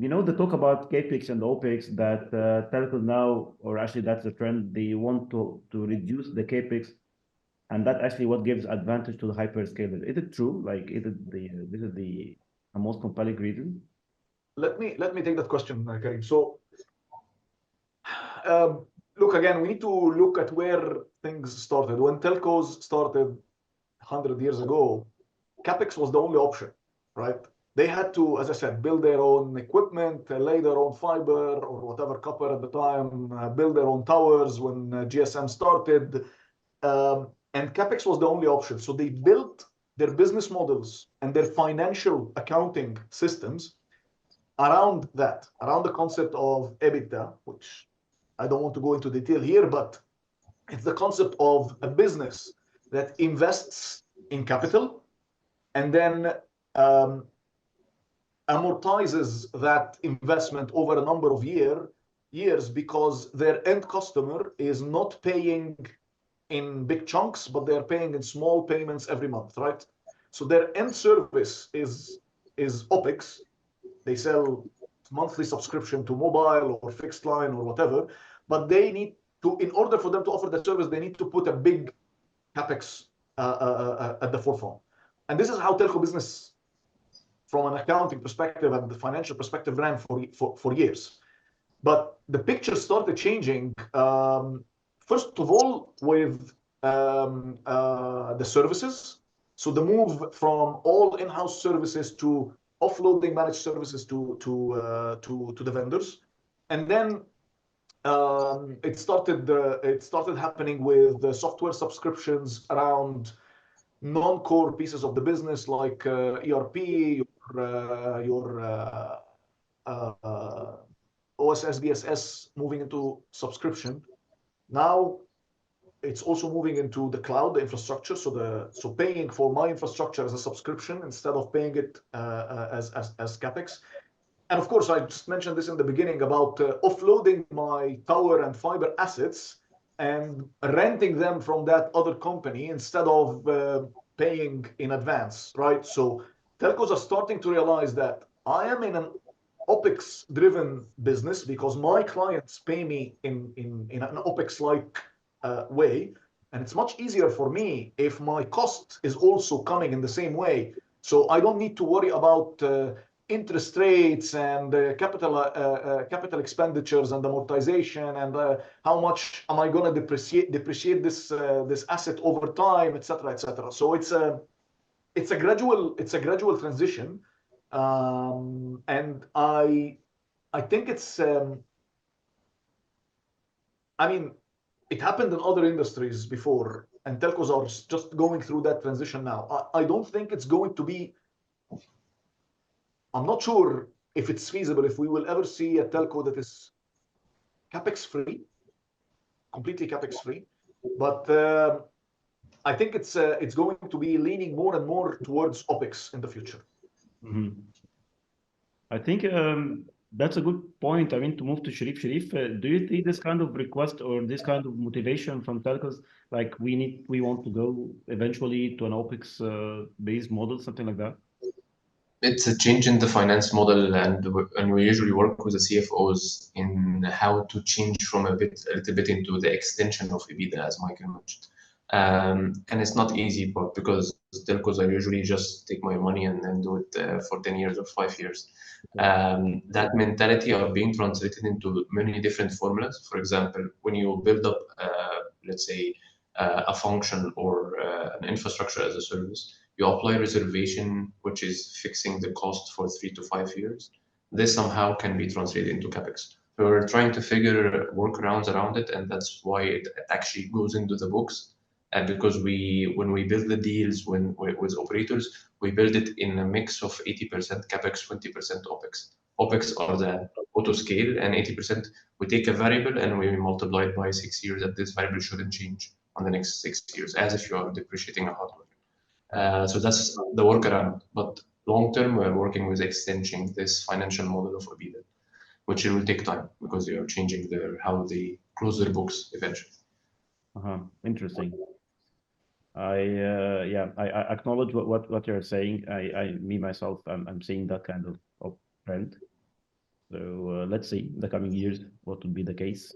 the talk about capex and opex that telcos now, or actually that's the trend, they want to reduce the capex, and that actually what gives advantage to the hyperscaler. Is it true? Like, is it this is the most compelling reason? Let me take that question, Karim. So, look, again, we need to look at where things started. When telcos started 100 years ago, capex was the only option, right? They had to, as I said, build their own equipment, lay their own fiber or whatever copper at the time, build their own towers when GSM started. And capex was the only option. So they built their business models and their financial accounting systems around that, around the concept of EBITDA, which I don't want to go into detail here, but it's the concept of a business that invests in capital and then amortizes that investment over a number of years because their end customer is not paying in big chunks, but they're paying in small payments every month, right? So their end service is OPEX. They sell monthly subscription to mobile or fixed line or whatever, but they need to, in order for them to offer that service, they need to put a big capex at the forefront. And this is how telco business, from an accounting perspective and the financial perspective, ran for years. But the picture started changing, first of all, with the services. So the move from all in-house services to offloading managed services to the vendors, and then it started happening with the software subscriptions around non-core pieces of the business like ERP, your OSS, BSS moving into subscription. Now it's also moving into the cloud, the infrastructure. So paying for my infrastructure as a subscription instead of paying it as capex. And of course, I just mentioned this in the beginning about offloading my tower and fiber assets and renting them from that other company instead of paying in advance, right? So telcos are starting to realize that I am in an OPEX-driven business because my clients pay me in an OPEX-like way. And it's much easier for me if my cost is also coming in the same way. So I don't need to worry about interest rates and capital expenditures and amortization and how much am I going to depreciate this asset over time, etc., etc. So it's a gradual transition, and I think it's I mean, it happened in other industries before, and telcos are just going through that transition now. I don't think it's going to be. I'm not sure if it's feasible, if we will ever see a telco that is capex free, completely capex free. But I think it's going to be leaning more and more towards OPEX in the future. Mm-hmm. I think that's a good point. I mean, to move to Sharif. Sharif, do you see this kind of request or this kind of motivation from telcos, like we want to go eventually to an OPEX based model, something like that? It's a change in the finance model, and we usually work with the CFOs in how to change from a little bit into the extension of EBITDA, as Michael mentioned. And it's not easy, but because telcos are usually just take my money and then do it for 10 years or 5 years. That mentality are being translated into many different formulas. For example, when you build up, let's say, a function or an infrastructure as a service, you apply reservation, which is fixing the cost for 3 to 5 years. This somehow can be translated into capex. So we're trying to figure workarounds around it, and that's why it actually goes into the books. And because when we build the deals with operators, we build it in a mix of 80% capex, 20% OPEX. OPEX are the auto scale, and 80% we take a variable and we multiply it by 6 years, and this variable shouldn't change on the next 6 years, as if you are depreciating a hardware. So that's the workaround. But long term, we're working with extending this financial model of EBITDA, which it will take time because they are changing how they close their books eventually. Interesting. I acknowledge what you're saying. Me myself, I'm seeing that kind of trend. So let's see in the coming years what would be the case.